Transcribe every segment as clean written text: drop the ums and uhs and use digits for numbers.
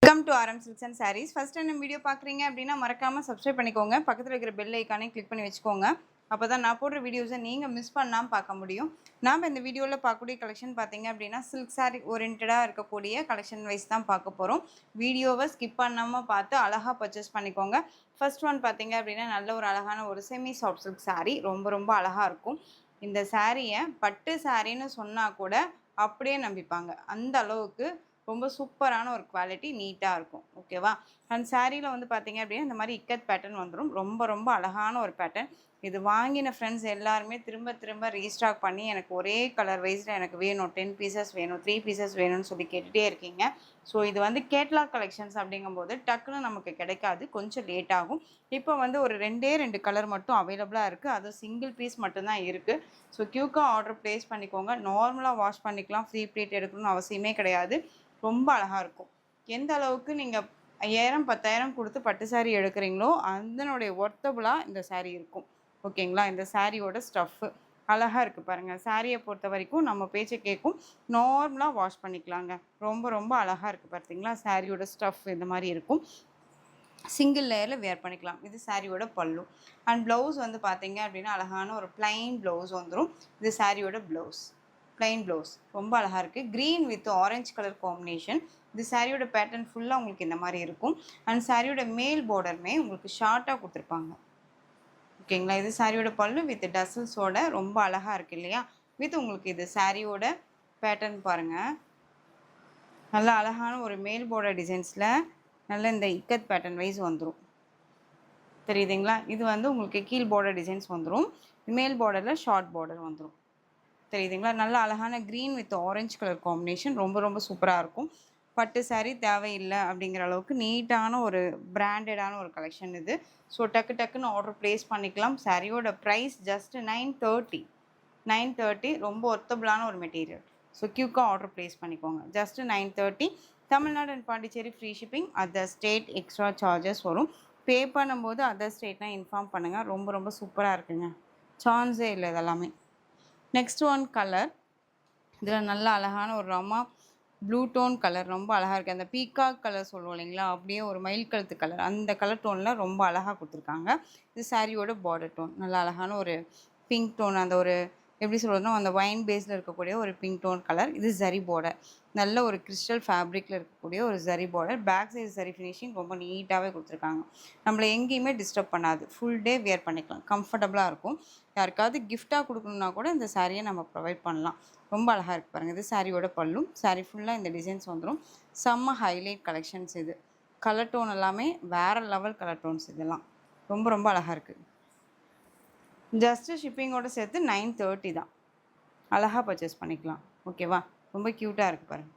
Welcome to RM Silks and sarees. First time நம்ம video பார்க்குறீங்க அப்படின்னா மறக்காமல் சப்ஸ்கிரைப் பண்ணிக்கோங்க. பக்கத்தில் இருக்கிற பெல் ஐக்கானே கிளிக் பண்ணி வச்சுக்கோங்க. அப்போ தான் நான் போடுற வீடியோஸை நீங்கள் மிஸ் பண்ணாமல் பார்க்க முடியும். நாம் இந்த வீடியோவில் பார்க்கக்கூடிய கலெக்ஷன் பார்த்தீங்க அப்படின்னா சில்க் சாரீ ஓரியன்டாக இருக்கக்கூடிய கலெக்ஷன் வைஸ் தான் பார்க்க போகிறோம். வீடியோவை ஸ்கிப் பண்ணாமல் பார்த்து அழகாக பர்ச்சேஸ் பண்ணிக்கோங்க. ஃபர்ஸ்ட் ஒன் பார்த்தீங்க அப்படின்னா நல்ல ஒரு அழகான ஒரு செமி சாஃப்ட் சில்க் சாரீ. ரொம்ப ரொம்ப அழகாக இருக்கும். இந்த சாரியை பட்டு சாரின்னு சொன்னால் கூட அப்படியே நம்பிப்பாங்க. அந்த அளவுக்கு ரொம்ப சூப்பரான ஒரு குவாலிட்டி, நீட்டாக இருக்கும். ஓகேவா? அண்ட் சாரியில் வந்து பார்த்தீங்க அப்படின்னா இந்த மாதிரி இக்கத் பேட்டர்ன் வந்துடும். ரொம்ப ரொம்ப அழகான ஒரு பேட்டர்ன். இது வாங்கின ஃப்ரெண்ட்ஸ் எல்லாருமே திரும்ப திரும்ப ரீஸ்டாக் பண்ணி எனக்கு ஒரே கலர் வைஸில் எனக்கு வேணும், 10 பீசஸ் வேணும், 3 பீசஸ் வேணும்னு சொல்லி கேட்டுகிட்டே இருக்கீங்க. ஸோ இது வந்து கேட்லாக் கலெக்ஷன்ஸ் அப்படிங்கும்போது டக்குன்னு நமக்கு கிடைக்காது, கொஞ்சம் லேட் ஆகும். இப்போ வந்து ஒரு 2 கலர் மட்டும் அவைலபிளாக இருக்குது. அது சிங்கிள் பீஸ் மட்டும்தான் இருக்குது. ஸோ க்யூக்காக ஆர்டர் ப்ளேஸ் பண்ணிக்கோங்க. நார்மலாக வாஷ் பண்ணிக்கலாம், ஃப்ரீ ப்ளீட் எடுக்கணும்னு அவசியமே கிடையாது. ரொம்ப அழகாக இருக்கும். எந்த அளவுக்கு நீங்கள் 5000 10,000 கொடுத்து பட்டு சாரீ எடுக்கிறீங்களோ அதனுடைய ஒர்த்தபுளாக இந்த சாரீ இருக்கும். ஓகேங்களா? இந்த சாரியோட ஸ்டஃப்பு அழகாக இருக்குது பாருங்கள். சாரியை பொறுத்த வரைக்கும் நம்ம பேச்சை கேட்கும். நார்மலாக வாஷ் பண்ணிக்கலாங்க. ரொம்ப ரொம்ப அழகாக இருக்குது பார்த்தீங்களா? சாரியோட ஸ்டஃப் இந்த மாதிரி இருக்கும். சிங்கிள் லேயரில் வேர் பண்ணிக்கலாம். இது சாரியோட பல்லு. அண்ட் ப்ளவுஸ் வந்து பார்த்தீங்க அப்படின்னா அழகான ஒரு ப்ளைன் ப்ளவுஸ் வந்துடும். இது சாரியோட ப்ளவுஸ், ப்ளைன் ப்ளவுஸ். ரொம்ப அழகாக இருக்குது. Green with orange colour combination. இது சாரியோட பேட்டர்ன் ஃபுல்லாக உங்களுக்கு இந்த மாதிரி இருக்கும். அண்ட் சாரியோட மேல் பார்டருமே உங்களுக்கு ஷார்ட்டாக கொடுத்துருப்பாங்க. ஓகேங்களா? இது சாரியோட பல்லு வித் டசல்ஸோட ரொம்ப அழகாக இருக்குது இல்லையா? வித் உங்களுக்கு இது சாரியோட பேட்டர்ன் பாருங்கள். நல்லா அழகான ஒரு மேல் பார்டர் டிசைன்ஸில் நல்ல இந்த இக்கத் பேட்டர்ன் வைஸ் வந்துடும். தெரியுதுங்களா? இது வந்து உங்களுக்கு கீழ் பார்டர் டிசைன்ஸ் வந்துடும். மேல் பார்டரில் ஷார்ட் பார்டர் வந்துடும். தெரியுதுங்களா? நல்ல அழகான green with orange colour combination. ரொம்ப ரொம்ப சூப்பராக இருக்கும். பட்டு சாரீ தேவையில்லை அப்படிங்கிற அளவுக்கு நீட்டான ஒரு பிராண்டடான ஒரு கலெக்ஷன் இது. ஸோ டக்குன்னு ஆர்டர் ப்ளேஸ் பண்ணிக்கலாம். சாரியோட ப்ரைஸ் ஜஸ்ட் 930 ரொம்ப ஒர்த்தபுளான ஒரு மெட்டீரியல். ஸோ க்யூக்காக ஆர்டர் ப்ளேஸ் பண்ணிக்கோங்க. Just 930. Tamil Nadu and Pondicherry free shipping. Other state extra charges வரும். பே பண்ணும்போது அதர் ஸ்டேட்னால் இன்ஃபார்ம் பண்ணுங்கள். ரொம்ப ரொம்ப சூப்பராக இருக்குங்க. சான்ஸே இல்லை இதெல்லாமே. Next one colour. இதில் நல்ல அழகான ஒரு ரமா ப்ளூ டோன் கலர் ரொம்ப அழகாக இருக்குது. அந்த பீகாக் கலர் சொல்லுவோம் இல்லைங்களா? அப்படியே ஒரு மயில் கழுத்து கலர், அந்த கலர் டோனில் ரொம்ப அழகாக கொடுத்துருக்காங்க. இது சாரியோட பார்டர் டோன். நல்ல அழகான ஒரு பிங்க் டோன், அந்த ஒரு எப்படி சொல்கிறதுனா அந்த வைன் பேஸில் இருக்கக்கூடிய ஒரு பிங்க் டோன் கலர். இது ஜரி பார்டர். நல்ல ஒரு கிறிஸ்டல் ஃபேப்ரிக்கில் இருக்கக்கூடிய ஒரு zari border. Back side zari finishing ரொம்ப நீட்டாகவே கொடுத்துருக்காங்க. நம்மளை எங்கேயுமே டிஸ்டர்ப் பண்ணாது. ஃபுல் டே வியர் பண்ணிக்கலாம், கம்ஃபர்டபுளாக இருக்கும். யாருக்காவது கிஃப்டாக கொடுக்கணுன்னா கூட இந்த சாரியை நம்ம ப்ரொவைட் பண்ணலாம். ரொம்ப அழகாக இருக்குது பாருங்கள். இது சாரியோட பல்லும். சாரி ஃபுல்லாக இந்த டிசைன்ஸ் வந்துடும். செம்ம ஹைலைட் கலெக்ஷன்ஸ் இது. கலர் டோன் எல்லாமே வேறு லெவல் கலர் டோன்ஸ் இதெல்லாம். ரொம்ப ரொம்ப அழகாக இருக்குது. ஜஸ்ட்டு ஷிப்பிங்கோடு சேர்த்து 930 தான். அழகாக பர்ச்சேஸ் பண்ணிக்கலாம். ஓகேவா? ரொம்ப க்யூட்டாக இருக்குது பாருங்கள்.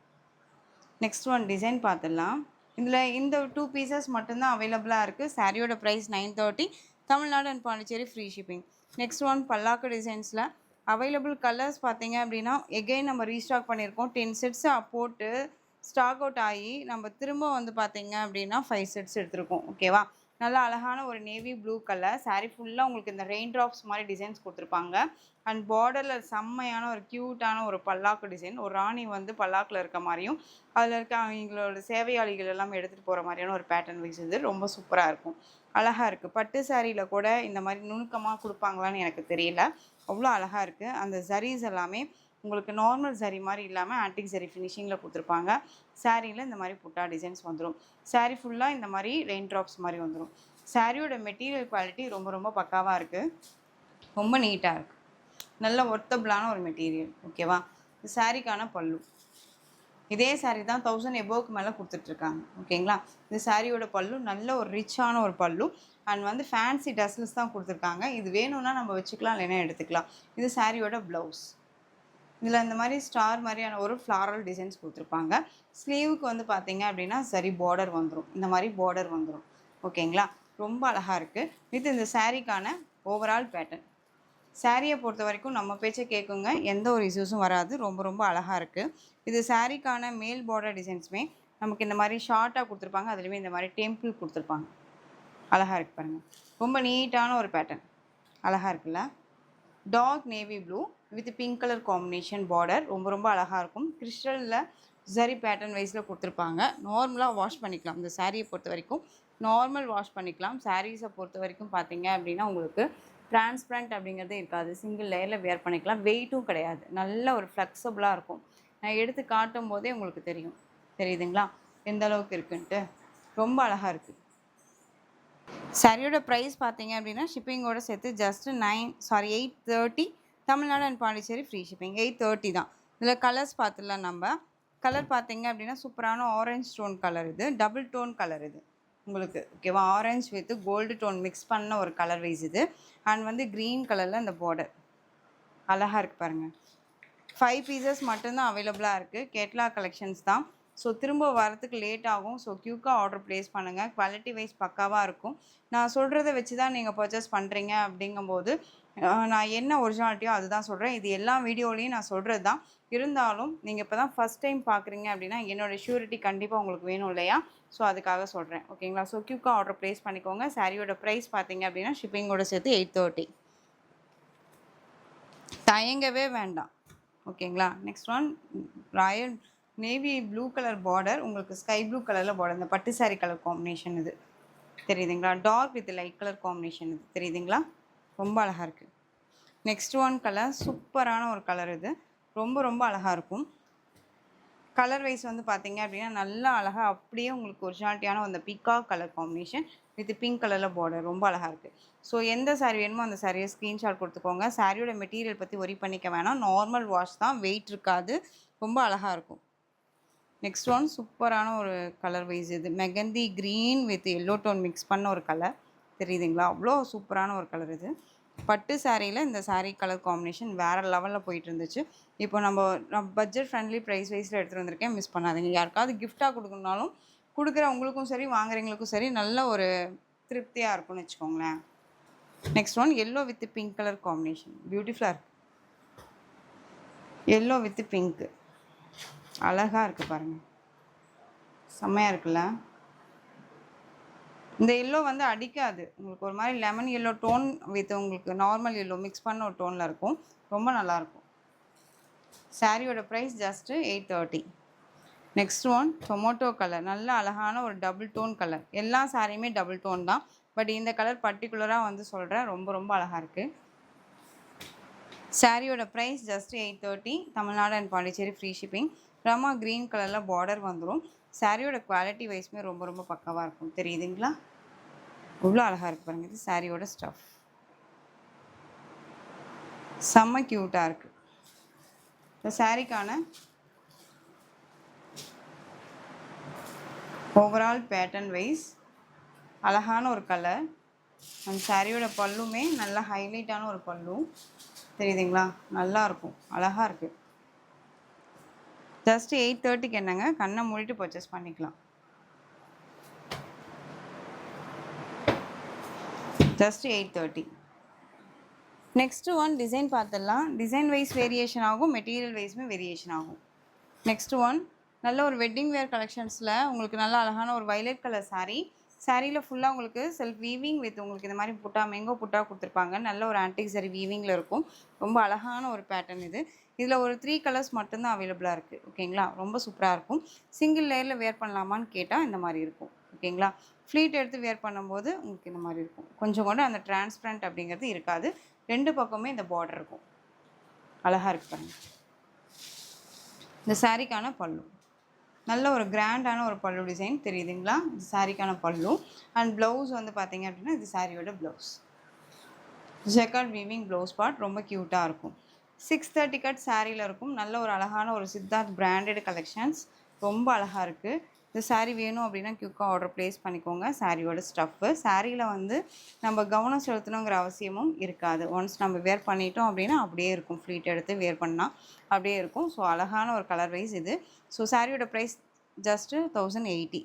நெக்ஸ்ட் ஒன் டிசைன் பார்த்துடலாம். இதில் இந்த 2 பீசஸ் மட்டும்தான் அவைலபிளாக இருக்குது. சாரியோட price 930. Tamil Nadu and Pondicherry free shipping. Next one பல்லாக்கு டிசைன்ஸில் அவைலபிள் கலர்ஸ் பார்த்தீங்க அப்படின்னா எகெயின் நம்ம ரீஸ்டாக் பண்ணியிருக்கோம். 10 செட்ஸ் போட்டு ஸ்டாக் அவுட் ஆகி நம்ம திரும்ப வந்து பார்த்தீங்க அப்படின்னா 5 செட்ஸ் எடுத்திருக்கோம். ஓகேவா? நல்லா அழகான ஒரு நேவி ப்ளூ கலர். சாரீ ஃபுல்லாக உங்களுக்கு இந்த ரெயின் ட்ராப்ஸ் மாதிரி டிசைன்ஸ் கொடுத்துருப்பாங்க. அண்ட் பார்டரில் செம்மையான ஒரு க்யூட்டான ஒரு பல்லாக்கு டிசைன். ஒரு ராணி வந்து பல்லாக்கில் இருக்க மாதிரியும் அதில் இருக்க அவங்களோட சேவையாளிகள் எல்லாம் எடுத்துகிட்டு போகிற மாதிரியான ஒரு பேட்டர்ன் வைஸ் இது ரொம்ப சூப்பராக இருக்கும். அழகாக இருக்குது. பட்டு சாரியில் கூட இந்த மாதிரி நுணுக்கமாக கொடுப்பாங்களான்னு எனக்கு தெரியல. அவ்வளோ அழகாக இருக்குது. அந்த ஜரீஸ் எல்லாமே உங்களுக்கு நார்மல் ஜரி மாதிரி இல்லாமல் ஆன்டிக் ஜரி ஃபினிஷிங்கில் கொடுத்துருப்பாங்க. சாரியில் இந்த மாதிரி புட்டா டிசைன்ஸ் வந்துடும். சாரீ ஃபுல்லாக இந்த மாதிரி ரெயின் ட்ராப்ஸ் மாதிரி வந்துடும். சாரியோட மெட்டீரியல் குவாலிட்டி ரொம்ப ரொம்ப பக்காவாக இருக்குது. ரொம்ப நீட்டாக இருக்குது. நல்ல ஒர்த்தபுளான ஒரு மெட்டீரியல். ஓகேவா? சாரிக்கான பல்லு. இதே சாரீ தான் 1000 எபோவுக்கு மேலே கொடுத்துட்ருக்காங்க. ஓகேங்களா? இது சாரியோட பல்லு. நல்ல ஒரு ரிச்சான ஒரு பல்லு. அண்ட் வந்து ஃபேன்சி டசல்ஸ் தான் கொடுத்துருக்காங்க. இது வேணும்னா நம்ம வச்சுக்கலாம், இல்லைன்னா எடுத்துக்கலாம். இது சாரியோட ப்ளவுஸ். இதில் இந்த மாதிரி ஸ்டார் மாதிரியான ஒரு ஃப்ளாரல் டிசைன்ஸ் கொடுத்துருப்பாங்க. ஸ்லீவுக்கு வந்து பார்த்தீங்க அப்படின்னா சரி பார்டர் வந்துடும். இந்த மாதிரி பார்டர் வந்துடும். ஓகேங்களா? ரொம்ப அழகாக இருக்குது. இது இந்த சாரீக்கான ஓவரால் பேட்டர்ன். சாரியை பொறுத்த வரைக்கும் நம்ம பேச்சை கேட்குங்க. எந்த ஒரு இஷ்யூஸும் வராது. ரொம்ப ரொம்ப அழகாக இருக்குது. இது சாரீக்கான மேல் பார்டர் டிசைன்ஸுமே நமக்கு இந்த மாதிரி ஷார்ட்டாக கொடுத்துருப்பாங்க. அதுலேயுமே இந்த மாதிரி டெம்பிள் கொடுத்துருப்பாங்க. அழகாக இருக்குது பாருங்கள். ரொம்ப நீட்டான ஒரு பேட்டர்ன். அழகாக இருக்குல்ல? Dark navy blue with pink colour combination border. ரொம்ப ரொம்ப அழகாக இருக்கும். கிறிஸ்டலில் சரி பேட்டர்ன் வைஸில் கொடுத்துருப்பாங்க. நார்மலாக வாஷ் பண்ணிக்கலாம். இந்த சாரியை பொறுத்த வரைக்கும் நார்மல் வாஷ் பண்ணிக்கலாம். சாரீஸை பொறுத்த வரைக்கும் பார்த்தீங்க அப்படின்னா உங்களுக்கு டிரான்ஸ்பரண்ட் அப்படிங்கிறதே இருக்காது. சிங்கிள் லேயரில் வேர் பண்ணிக்கலாம். வெயிட்டும் கிடையாது. நல்ல ஒரு ஃப்ளெக்சிபிளாக இருக்கும். நான் எடுத்து காட்டும் போதே உங்களுக்கு தெரியும். தெரியுதுங்களா எந்த அளவுக்கு இருக்குன்ட்டு? ரொம்ப அழகாக இருக்குது. சாரியோட ப்ரைஸ் பார்த்தீங்க அப்படின்னா ஷிப்பிங்கோட சேர்த்து just 830 Tamil Nadu and Pondicherry free shipping. 830 தான். இதில் கலர்ஸ் பார்த்துடலாம் நம்ம. கலர் பார்த்தீங்க அப்படின்னா சூப்பரான ஆரஞ்ச் டோன் கலர் இது. டபுள் டோன் கலர் இது உங்களுக்கு ஓகேவா? Orange with gold tone mix பண்ண ஒரு கலர் வைஸ் இது. அண்ட் வந்து க்ரீன் கலரில் இந்த பார்டர் அழகாக இருக்குது பாருங்கள். 5 பீசஸ் மட்டும்தான் அவைலபிளாக இருக்குது. கேட்லாக் கலெக்ஷன்ஸ் தான். ஸோ திரும்ப வரத்துக்கு லேட் ஆகும். ஸோ க்யூக்காக ஆர்டர் ப்ளேஸ் பண்ணுங்கள். குவாலிட்டி வைஸ் பக்காவாக இருக்கும். நான் சொல்கிறத வச்சு தான் நீங்கள் பர்ச்சேஸ் பண்ணுறீங்க அப்படிங்கும்போது நான் என்ன ஒரிஜினாலிட்டியோ அதுதான் சொல்கிறேன். இது எல்லா வீடியோலையும் நான் சொல்கிறது தான். இருந்தாலும் நீங்கள் இப்போ தான் ஃபஸ்ட் டைம் பார்க்குறீங்க அப்படின்னா என்னோடய ஷூரிட்டி கண்டிப்பாக உங்களுக்கு வேணும் இல்லையா? ஸோ அதுக்காக சொல்கிறேன். ஓகேங்களா? ஸோ க்யூக்காக ஆர்டர் ப்ளேஸ் பண்ணிக்கோங்க. சாரியோட ப்ரைஸ் பார்த்தீங்க அப்படின்னா ஷிப்பிங்கோட சேர்த்து 830. தயங்கவே வேண்டாம். ஓகேங்களா? Next one royal navy blue colour border. உங்களுக்கு ஸ்கை ப்ளூ கலரில் பார்டர். இந்த பட்டு சாரி கலர் காம்பினேஷன் இது தெரியுதுங்களா? Dark with light colour combination இது தெரியுதுங்களா? ரொம்ப அழகாக இருக்குது. நெக்ஸ்ட் ஒன் கலர் சூப்பரான ஒரு கலர் இது. ரொம்ப ரொம்ப அழகாக இருக்கும். கலர் வைஸ் வந்து பார்த்தீங்க அப்படின்னா நல்லா அழகாக அப்படியே உங்களுக்கு ஒரிஜினாலிட்டியான அந்த peacock colour combination with pink கலரில் பார்டர் ரொம்ப அழகாக இருக்குது. ஸோ எந்த சாரீ வேணுமோ அந்த சாரியை ஸ்க்ரீன்ஷாட் கொடுத்துக்கோங்க. சாரியோட மெட்டீரியல் பற்றி ஒரி பண்ணிக்க வேணாம். நார்மல் வாஷ் தான், வெயிட் இருக்காது. ரொம்ப அழகாக இருக்கும். நெக்ஸ்ட் ஒன் சூப்பரான ஒரு கலர் வைஸ் இது. Mehndi green with yellow tone mix பண்ண ஒரு கலர் தெரியுதுங்களா? அவ்வளோ சூப்பரான ஒரு கலர் இது. பட்டு சாரியில் இந்த சாரீ கலர் காம்பினேஷன் வேறு லெவலில் போயிட்டு இருந்துச்சு. இப்போ நம்ம பட்ஜெட் ஃப்ரெண்ட்லி ப்ரைஸ் வைஸில் எடுத்துகிட்டு வந்திருக்கேன். மிஸ் பண்ணாதீங்க. யாருக்காவது கிஃப்டாக கொடுக்கணுனாலும் கொடுக்குறவங்களுக்கும் சரி வாங்குறவங்களுக்கும் சரி நல்ல ஒரு திருப்தியாக இருக்கும்னு வச்சுக்கோங்களேன். Next one yellow with pink colour combination பியூட்டிஃபுல்லாக இருக்குது. எல்லோ வித் பிங்க்கு அழகாக இருக்குது பாருங்கள். செம்மையாக இருக்குல்ல? இந்த எல்லோ வந்து அடிக்காது. உங்களுக்கு ஒரு மாதிரி லெமன் எல்லோ டோன் வித் உங்களுக்கு நார்மல் எல்லோ மிக்ஸ் பண்ண ஒரு டோனில் இருக்கும். ரொம்ப நல்லாயிருக்கும். சாரியோட price just 830. Next one tomato colour. நல்ல அழகான ஒரு டபுள் டோன் கலர். எல்லா சாரியுமே டபுள் டோன் தான். பட் இந்த கலர் பர்டிகுலராக வந்து சொல்கிறேன். ரொம்ப ரொம்ப அழகாக இருக்குது. சாரியோட price just 830 Tamil Nadu and Pondicherry free shipping. Rama green கலரில் பார்டர் வந்துடும். சாரியோட குவாலிட்டி வைஸ்மே ரொம்ப ரொம்ப பக்காவாக இருக்கும். தெரியுதுங்களா? இவ்வளோ அழகாக இருக்குது பாருங்கள். இது சாரியோட ஸ்டஃப் செம்ம க்யூட்டாக இருக்குது. இந்த சாரிக்கான ஓவரால் பேட்டர்ன் வைஸ் அழகான ஒரு கலர். அந்த சாரியோட பல்லுமே நல்ல ஹைலைட்டான ஒரு பல்லு தெரியுதுங்களா? நல்லாயிருக்கும். அழகாக இருக்குது. ஜஸ்ட் 830க்கு என்னங்க? கண்ணை மூடிட்டு பர்ச்சேஸ் பண்ணிக்கலாம். ஜஸ்ட் 830. நெக்ஸ்ட்டு ஒன் டிசைன் பார்த்துடலாம். டிசைன் வைஸ் வேரியேஷன் ஆகும், மெட்டீரியல் வைஸுமே வேரியேஷன் ஆகும். நெக்ஸ்ட் ஒன் நல்ல ஒரு வெட்டிங் வேர் கலெக்ஷன்ஸில் உங்களுக்கு நல்ல அழகான ஒரு வைலட் கலர் சாரீ. சாரியில் ஃபுல்லாக உங்களுக்கு செல்ஃப் வீவிங் வித் உங்களுக்கு இந்த மாதிரி புட்டா மேங்கோ புட்டா கொடுத்துருப்பாங்க. நல்ல ஒரு ஆன்டிக் சரி வீவிங்கில் இருக்கும். ரொம்ப அழகான ஒரு பேட்டர்ன் இது. இதில் ஒரு 3 கலர்ஸ் மட்டும்தான் அவைலபிளாக இருக்குது. ஓகேங்களா? ரொம்ப சூப்பராக இருக்கும். சிங்கிள் லேயரில் வேர் பண்ணலாமான்னு கேட்டால் இந்த மாதிரி இருக்கும். ஓகேங்களா? ஃப்ளீட் எடுத்து வேர் பண்ணும்போது உங்களுக்கு இந்த மாதிரி இருக்கும். கொஞ்சம் கூட அந்த டிரான்ஸ்பரண்ட் அப்படிங்கிறது இருக்காது. 2 பக்கமே இந்த பார்டர் இருக்கும். அழகாக இருக்கு பாருங்கள். இந்த சாரிக்கான பல்லு நல்ல ஒரு கிராண்டான ஒரு பல்லு டிசைன் தெரியுதுங்களா? இது சாரிக்கான பல்லு. அண்ட் ப்ளவுஸ் வந்து பார்த்தீங்க அப்படின்னா இது சாரியோட blouse. Jacquard weaving blouse part ரொம்ப க்யூட்டாக இருக்கும். 630 கட் சாரியில் இருக்கும். நல்ல ஒரு அழகான ஒரு சித்தார்த் பிராண்டட் கலெக்ஷன்ஸ் ரொம்ப அழகாக இருக்குது. இந்த சாரீ வேணும் அப்படின்னா க்யூக்காக ஆர்டர் ப்ளேஸ் பண்ணிக்கோங்க. சாரியோட ஸ்டஃப்பு சாரியில் வந்து நம்ம கவனம் செலுத்தணுங்கிற அவசியமும் இருக்காது. ஒன்ஸ் நம்ம வேர் பண்ணிட்டோம் அப்படின்னா அப்படியே இருக்கும். ஃப்ளீட் எடுத்து வேர் பண்ணால் அப்படியே இருக்கும். ஸோ அழகான ஒரு கலர் வைஸ் இது. ஸோ சாரியோட ப்ரைஸ் ஜஸ்ட்டு 1080.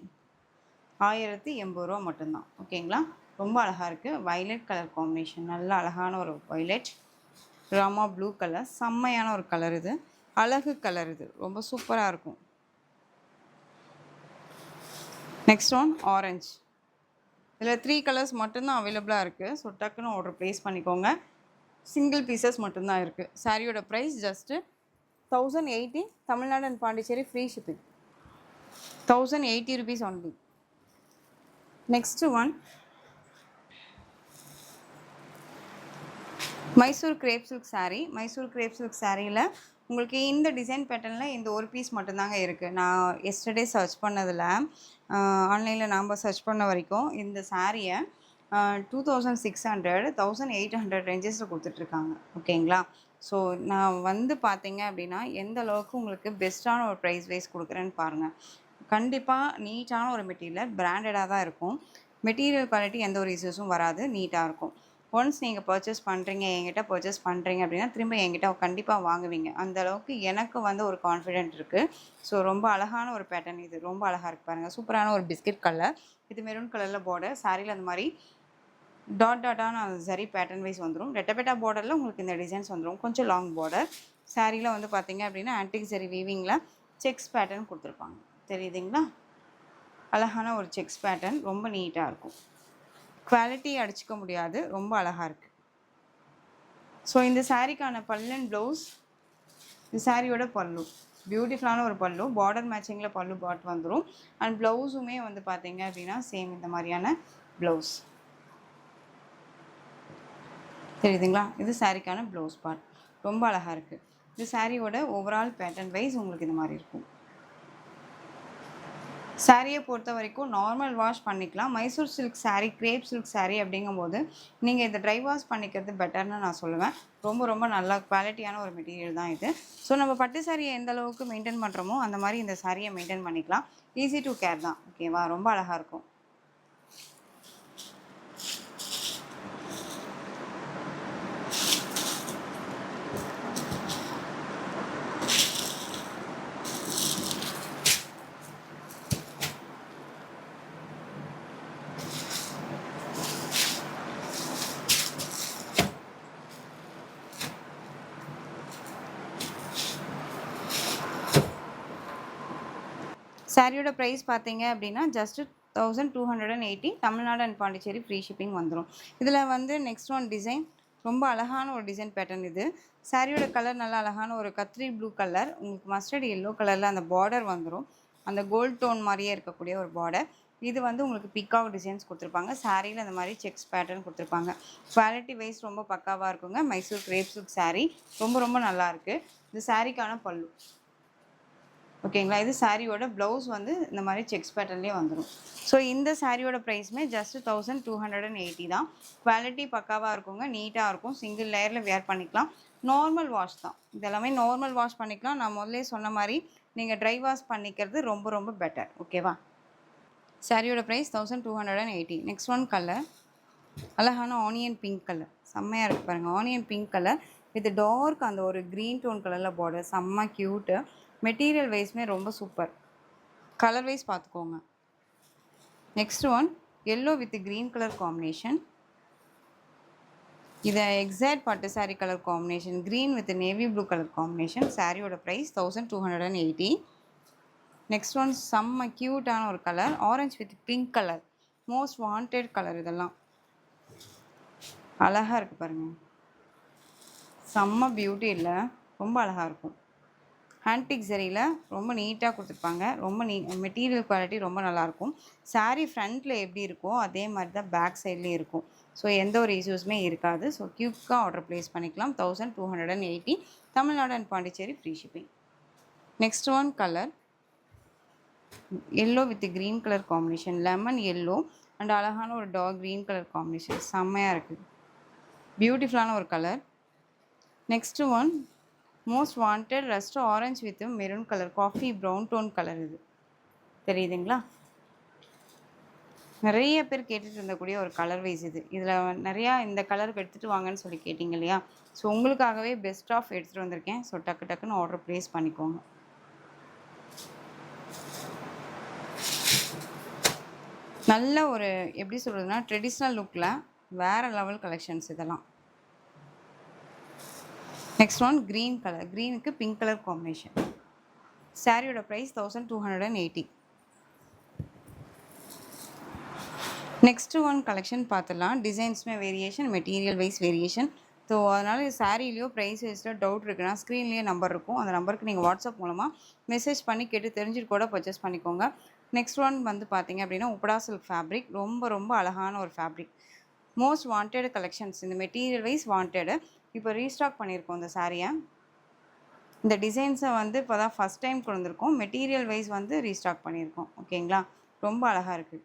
1080 ரூபா மட்டும்தான். ஓகேங்களா? ரொம்ப அழகாக இருக்குது. வைலட் கலர் காம்பினேஷன் நல்ல அழகான ஒரு வைலட். ராமா ப்ளூ கலர் செம்மையான ஒரு கலர் இது. அழகு கலர் இது. ரொம்ப சூப்பராக இருக்கும். Next one orange. இதில் 3 கலர்ஸ் மட்டும்தான் அவைலபிளாக இருக்குது. ஸோ டக்குன்னு ஆர்டர் ப்ளேஸ் பண்ணிக்கோங்க. சிங்கிள் பீசஸ் மட்டும்தான் இருக்குது. சாரியோட price just 1080 Tamil Nadu and Pondicherry free shipping. 1080 rupees only. Next one, Mysore crape silk saree. Mysore crape silk சாரியில் உங்களுக்கு இந்த டிசைன் பேட்டர்னில் இந்த ஒரு பீஸ் மட்டும்தாங்க இருக்குது. நான் எஸ்டர்டே சர்ச் பண்ணதில் ஆன்லைனில் நாம் சர்ச் பண்ண வரைக்கும் இந்த சாரியை 2600 1800 ரேஞ்சஸில் கொடுத்துட்ருக்காங்க. ஓகேங்களா? ஸோ நான் வந்து பார்த்தீங்க அப்படின்னா எந்த அளவுக்கு உங்களுக்கு பெஸ்ட்டான ஒரு ப்ரைஸ் வைஸ் கொடுக்குறேன்னு பாருங்கள். கண்டிப்பாக நீட்டான ஒரு மெட்டீரியல், பிராண்டடாக தான் இருக்கும். மெட்டீரியல் குவாலிட்டி எந்த ஒரு இஷ்யூஸும் வராது, நீட்டாக இருக்கும். ஒன்ஸ் நீங்கள் பர்ச்சேஸ் பண்ணுறீங்க, என்கிட்ட பர்ச்சேஸ் பண்ணுறீங்க அப்படின்னா திரும்ப என்கிட்ட கண்டிப்பாக வாங்குவீங்க. அந்த அளவுக்கு எனக்கு வந்து ஒரு கான்ஃபிடென்ட் இருக்குது. ஸோ ரொம்ப அழகான ஒரு பேட்டர்ன் இது. ரொம்ப அழகாக இருக்குது பாருங்கள். சூப்பரான ஒரு பிஸ்கட் கலர். இது மெரூன் கலரில் பார்டர். சாரியில் அந்த மாதிரி டாட்டான சரி பேட்டர்ன் வைஸ் வந்துடும். ரெட்டப்பேட்டா பார்டரில் உங்களுக்கு இந்த டிசைன்ஸ் வந்துடும். கொஞ்சம் லாங் பார்டர். சாரியில் வந்து பார்த்தீங்க அப்படின்னா ஆன்டிக் சரி வீவிங்கில் செக்ஸ் பேட்டர்ன் கொடுத்துருப்பாங்க. தெரியுதுங்களா? அழகான ஒரு செக்ஸ் பேட்டர்ன். ரொம்ப நீட்டாக இருக்கும். குவாலிட்டி அடிச்சுக்க முடியாது. ரொம்ப அழகாக இருக்குது. ஸோ இந்த சாரீக்கான பல்லு அண்ட் ப்ளவுஸ், இந்த சாரியோட பல்லு பியூட்டிஃபுல்லான ஒரு பல்லு. பார்டர் மேட்சிங்கில் பல்லு பாட் வந்துடும். அண்ட் ப்ளவுஸுமே வந்து பார்த்தீங்க அப்படின்னா சேம் இந்த மாதிரியான ப்ளவுஸ். தெரியுதுங்களா? இது சாரிக்கான ப்ளவுஸ் பார்ட். ரொம்ப அழகாக இருக்குது. இந்த சாரியோட ஓவரால் பேட்டர்ன் வைஸ் உங்களுக்கு இந்த மாதிரி இருக்கும். சாரியை பொறுத்த வரைக்கும் நார்மல் வாஷ் பண்ணிக்கலாம். Mysore silk sari, grape silk sari அப்படிங்கும்போது நீங்கள் இதை ட்ரை வாஷ் பண்ணிக்கிறது பெட்டர்னு நான் சொல்லுவேன். ரொம்ப ரொம்ப நல்ல குவாலிட்டியான ஒரு மெட்டீரியல் தான் இது. ஸோ நம்ம பட்டு சாரியை எந்த அளவுக்கு மெயின்டைன் பண்ணுறோமோ அந்த மாதிரி இந்த சாரியை மெயின்டைன் பண்ணிக்கலாம். ஈஸி டு கேர் தான். ஓகேவா? ரொம்ப அழகாக இருக்கும். சாரியோட ப்ரைஸ் பார்த்தீங்க அப்படின்னா just 1280. Tamil Nadu and Pondicherry free shipping வந்துடும். இதில் வந்து நெக்ஸ்ட் ஒன் டிசைன். ரொம்ப அழகான ஒரு டிசைன் பேட்டர்ன் இது. சாரியோட கலர் நல்லா அழகான ஒரு கத்ரி ப்ளூ கலர். உங்களுக்கு மஸ்டர்ட் எல்லோ கலரில் அந்த பார்டர் வந்துடும். அந்த கோல்ட் டோன் மாதிரியே இருக்கக்கூடிய ஒரு பார்டர். இது வந்து உங்களுக்கு பிக்காக் டிசைன்ஸ் கொடுத்துருப்பாங்க. சாரியில் அந்த மாதிரி செக்ஸ் பேட்டர்ன் கொடுத்துருப்பாங்க. குவாலிட்டி வைஸ் ரொம்ப பக்காவாக இருக்குங்க. மைசூர் கிரேப் சில்க் சாரீ ரொம்ப ரொம்ப நல்லாயிருக்கு. இது சாரிக்கான பல்லு. ஓகேங்களா? இது சாரியோட ப்ளவுஸ் வந்து இந்த மாதிரி செக்ஸ் பேட்டர்ன்லேயே வந்துடும். ஸோ இந்த சாரியோட ப்ரைஸுமே ஜஸ்ட் 1280 தான். குவாலிட்டி பக்காவாக இருக்குங்க. நீட்டாக இருக்கும். சிங்கிள் லேயரில் வேர் பண்ணிக்கலாம். நார்மல் வாஷ் தான். இதெல்லாமே நார்மல் வாஷ் பண்ணிக்கலாம். நான் முதல்ல சொன்ன மாதிரி நீங்கள் ட்ரை வாஷ் பண்ணிக்கிறது ரொம்ப ரொம்ப பெட்டர். ஓகேவா? சாரியோட ப்ரைஸ் 1280. Next one colour. அழகான ஆனியன் பிங்க் கலர். செம்மையாக இருக்குது பாருங்கள். Onion pink colour with dark அந்த ஒரு க்ரீன் டோன் கலரில் பார்டர். செம்ம க்யூட்டு. மெட்டீரியல் வைஸ்மே ரொம்ப சூப்பர். கலர் வைஸ் பார்த்துக்கோங்க. Next one yellow with green colour combination. இதை எக்ஸாக்ட் பட்டு saree colour combination. Green with navy blue colour combination. சாரியோட ப்ரைஸ் 1280. நெக்ஸ்ட் ஒன் செம்ம க்யூட்டான ஒரு colour. Orange with pink colour. Most wanted colour. இதெல்லாம் அழகாக இருக்குது பாருங்கள். செம்ம பியூட்டி இல்லை? ரொம்ப அழகாக இருக்கும். ஆன்டிக் சரியில் ரொம்ப நீட்டாக கொடுத்துருப்பாங்க. ரொம்ப மெட்டீரியல் குவாலிட்டி ரொம்ப நல்லாயிருக்கும். சாரீ ஃப்ரண்ட்டில் எப்படி இருக்கோ அதே மாதிரி தான் பேக் சைட்லேயும் இருக்கும். ஸோ எந்த ஒரு இஷ்யூஸுமே இருக்காது. ஸோ குயிக்காக ஆர்டர் ப்ளேஸ் பண்ணிக்கலாம். 1280. Tamil Nadu and Pondicherry free shipping. Next one colour yellow with green colour combination. Lemon yellow and அழகான ஒரு டார்க் க்ரீன் கலர் காம்பினேஷன். செம்மையாக இருக்குது. பியூட்டிஃபுல்லான ஒரு colour. Next one most wanted rust orange with maroon colour. Coffee brown tone colour. இது தெரியுதுங்களா? நிறைய பேர் கேட்டுட்டு இருந்தக்கூடிய ஒரு கலர் வைஸ் இது. இதில் நிறையா இந்த கலருக்கு எடுத்துகிட்டு வாங்கன்னு சொல்லி கேட்டிங்க இல்லையா? ஸோ உங்களுக்காகவே பெஸ்ட் ஆஃப் எடுத்துகிட்டு வந்திருக்கேன். ஸோ டக்கு டக்குன்னு ஆர்டர் ப்ளேஸ் பண்ணிக்கோங்க. நல்ல ஒரு எப்படி சொல்கிறதுனா ட்ரெடிஷ்னல் லுக்கில் வேறு லெவல் கலெக்ஷன்ஸ் இதெல்லாம். Next one green colour. க்ரீனுக்கு பிங்க் கலர் காம்பினேஷன். சாரியோட ப்ரைஸ் 1280. நெக்ஸ்ட்டு ஒன் கலெக்ஷன் பார்த்துடலாம். டிசைன்ஸுமே variation, material wise variation. So அதனால் சாரிலேயோ ப்ரைஸ் வைஸில் டவுட் இருக்குன்னா ஸ்க்ரீன்லேயே நம்பர் இருக்கும். அந்த நம்பருக்கு நீங்கள் வாட்ஸ்அப் மூலமாக மெசேஜ் பண்ணி கேட்டு தெரிஞ்சுட்டு கூட பர்ச்சேஸ் பண்ணிக்கோங்க. நெக்ஸ்ட் ஒன் வந்து பார்த்தீங்க அப்படின்னா உப்படா சில்க் ஃபேப்ரிக். ரொம்ப ரொம்ப அழகான ஒரு ஃபேப்ரிக். Most wanted collections. இந்த மெட்டீரியல் வைஸ் வாண்டடு. இப்போ ரீஸ்டாக் பண்ணியிருக்கோம் இந்த சாரியை. இந்த டிசைன்ஸை வந்து இப்போ தான் ஃபஸ்ட் டைம் கொண்டு வந்திருக்கோம். மெட்டீரியல் வைஸ் வந்து ரீஸ்டாக் பண்ணியிருக்கோம். ஓகேங்களா? ரொம்ப அழகாக இருக்குது.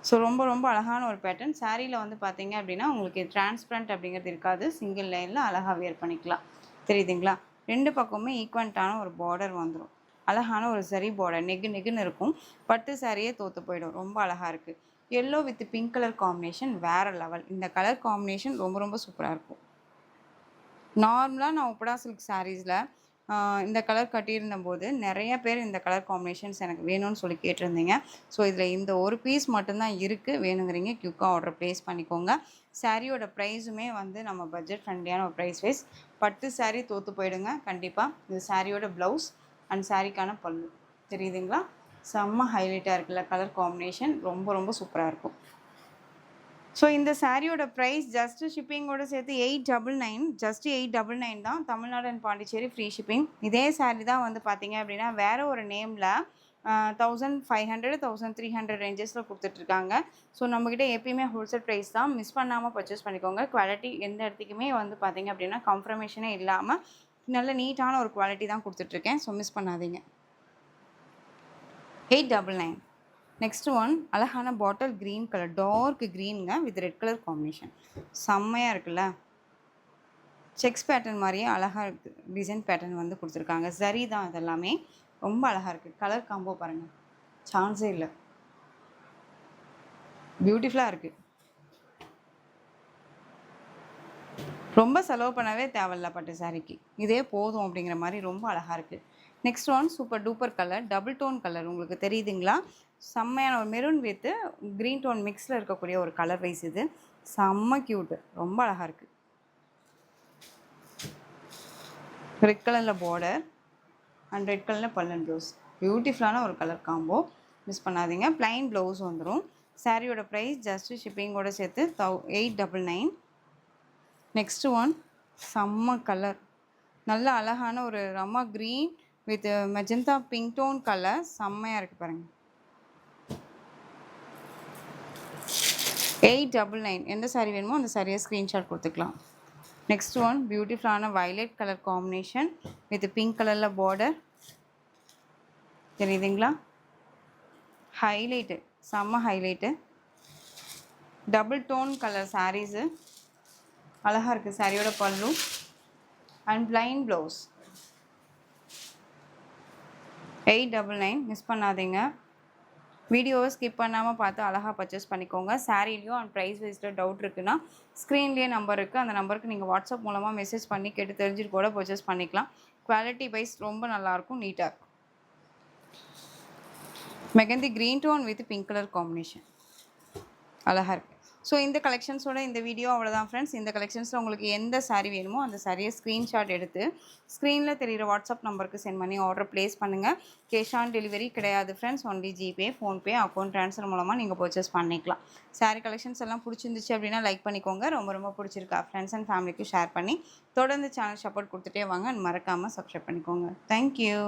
ஸோ ரொம்ப ரொம்ப அழகான ஒரு பேட்டர்ன். சாரியில் வந்து பார்த்தீங்க அப்படின்னா உங்களுக்கு டிரான்ஸ்பரண்ட் அப்படிங்கிறது இருக்காது. சிங்கிள் லைனில் அழகாக வியர் பண்ணிக்கலாம். தெரியுதுங்களா? 2 பக்கமுமே ஈக்வலண்ட்டான ஒரு பார்டர் வந்துடும். அழகான ஒரு சரி பார்டர் நெகு நெகுன்னு இருக்கும். பட்டு சாரியே தோற்று போயிடும். ரொம்ப அழகாக இருக்குது. Yellow with pink colour combination வேறு லெவல். இந்த கலர் காம்பினேஷன் ரொம்ப ரொம்ப சூப்பராக இருக்கும். நார்மலாக நான் உப்படா சில்க் சாரீஸில் இந்த கலர் கட்டியிருந்தபோது நிறைய பேர் இந்த கலர் காம்பினேஷன்ஸ் எனக்கு வேணும்னு சொல்லி கேட்டிருந்தீங்க. ஸோ இதில் இந்த ஒரு பீஸ் மட்டும்தான் இருக்குது. வேணுங்கிறீங்க குயிக்காக ஆர்டர் ப்ளேஸ் பண்ணிக்கோங்க. சாரியோட ப்ரைஸுமே வந்து நம்ம பட்ஜெட் ஃப்ரெண்ட்லியான ஒரு ப்ரைஸ் வைஸ். பட்டு சாரீ தோற்று போயிடுங்க கண்டிப்பாக. இது சாரியோட ப்ளவுஸ் அண்ட் சாரிக்கான பல்லு. தெரியுதுங்களா? செம்ம ஹைலைட்டாக இருக்குல்ல கலர் காம்பினேஷன். ரொம்ப ரொம்ப சூப்பராக இருக்கும். ஸோ இந்த சாரியோட ப்ரைஸ் ஜஸ்ட்டு ஷிப்பிங்கோடு சேர்த்து 899. ஜஸ்ட் 899 தான். Tamil Nadu and Pondicherry free shipping. இதே சாரி தான் வந்து பார்த்தீங்க அப்படின்னா வேறு ஒரு நேமில் 1500 1300 ரேஞ்சஸில் கொடுத்துட்ருக்காங்க. ஸோ நம்மக்கிட்ட எப்பயுமே ஹோல்சேல் ப்ரைஸ் தான். மிஸ் பண்ணாமல் பர்ச்சேஸ் பண்ணிக்கோங்க. குவாலிட்டி எந்த இடத்துக்குமே வந்து பார்த்தீங்க அப்படின்னா கன்ஃபர்மேஷனே இல்லாமல் நல்ல நீட்டான ஒரு குவாலிட்டி தான் கொடுத்துட்ருக்கேன். ஸோ மிஸ் பண்ணாதீங்க. 899. நெக்ஸ்ட் ஒன் அழகான பாட்டில் க்ரீன் கலர், டார்க் க்ரீனுங்க வித் ரெட் கலர் காம்பினேஷன். செம்மையாக இருக்குல்ல? செக்ஸ் பேட்டர்ன் மாதிரியே அழகாக இருக்குது. டிசைன் பேட்டர்ன் வந்து கொடுத்துருக்காங்க. சரி தான் இதெல்லாமே. ரொம்ப அழகாக இருக்குது. கலர் காம்போ பாருங்கள், சான்ஸே இல்லை. பியூட்டிஃபுல்லாக இருக்குது. ரொம்ப செலவு பண்ணவே தேவையில்ல பட்டு சாரிக்கு. இதே போதும் அப்படிங்கிற மாதிரி ரொம்ப அழகாக இருக்குது. Next one super duper colour, double tone colour. உங்களுக்கு தெரியுதுங்களா? செம்மையான ஒரு மெரூன் வித் க்ரீன் டோன் மிக்ஸில் இருக்கக்கூடிய ஒரு கலர் வைஸ் இது. செம்ம க்யூட்டு. ரொம்ப அழகாக இருக்குது. ரெட் கலரில் பார்டர் அண்ட் ரெட் கலரில் பல்லன் ப்ளவுஸ். பியூட்டிஃபுல்லான ஒரு கலர் காம்போ. மிஸ் பண்ணாதீங்க. ப்ளைன் ப்ளவுஸ் வந்துடும். சாரியோட ப்ரைஸ் ஜஸ்ட்டு ஷிப்பிங்கோடு சேர்த்து 899. நெக்ஸ்ட் ஒன் செம்ம கலர். நல்ல அழகான ஒரு rama green with magenta pink tone colour. செம்மையாக இருக்குது பாருங்கள். 899. எந்த சாரீ வேணுமோ அந்த சாரியை ஸ்க்ரீன்ஷாட் கொடுத்துக்கலாம். நெக்ஸ்ட் ஒன் பியூட்டிஃபுல்லான violet colour combination with pink கலரில் பார்டர். தெரியுதுங்களா? ஹைலைட்டு, செம்ம highlight. Double tone colour sarees. அழகாக இருக்குது. சாரியோட பல்லு அண்ட் ப்ளைன் ப்ளவுஸ். 899. மிஸ் பண்ணாதீங்க. வீடியோவை ஸ்கிப் பண்ணாமல் பார்த்து அழகாக பர்ச்சேஸ் பண்ணிக்கோங்க. சாரீலையும் அண்ட் ப்ரைஸ் வைஸில் டவுட் இருக்குன்னா ஸ்க்ரீன்லேயே நம்பர் இருக்குது. அந்த நம்பருக்கு நீங்கள் வாட்ஸ்அப் மூலமாக மெசேஜ் பண்ணி கேட்டு தெரிஞ்சுட்டு கூட பர்ச்சேஸ் பண்ணிக்கலாம். குவாலிட்டி வைஸ் ரொம்ப நல்லாயிருக்கும், நீட்டாக இருக்கும். Mehndi green tone with pink colour combination. அழகாக இருக்குது. ஸோ இந்த கலெக்ஷன்ஸோட இந்த வீடியோ அவ்வளோதான் ஃப்ரெண்ட்ஸ். இந்த கலெக்ஷன்ஸில் உங்களுக்கு எந்த சாரீ வேணுமோ அந்த சாரியை ஸ்க்ரீன்ஷாட் எடுத்து ஸ்க்ரீனில் தெரிகிற வாட்ஸ்அப் நம்பருக்கு சென்ட் பண்ணி ஆர்டர் ப்ளேஸ் பண்ணுங்கள். கேஷ் ஆன் டெலிவரி கிடையாது friends. Only GPay, PhonePe, account transfer மூலமாக நீங்கள் பர்ச்சேஸ் பண்ணிக்கலாம். சாரீ கலெக்ஷன்ஸ் எல்லாம் பிடிச்சிருந்துச்சு அப்படின்னா லைக் பண்ணிக்கோங்க. ரொம்ப ரொம்ப பிடிச்சிருக்கா ஃப்ரெண்ட்ஸ் அண்ட் ஃபேமிலிக்கு ஷேர் பண்ணி தொடர்ந்து சேனல் சப்போர்ட் கொடுத்துட்டே வாங்க. மறக்காமல் சப்ஸ்கிரைப் பண்ணிக்கோங்க. தேங்க்யூ.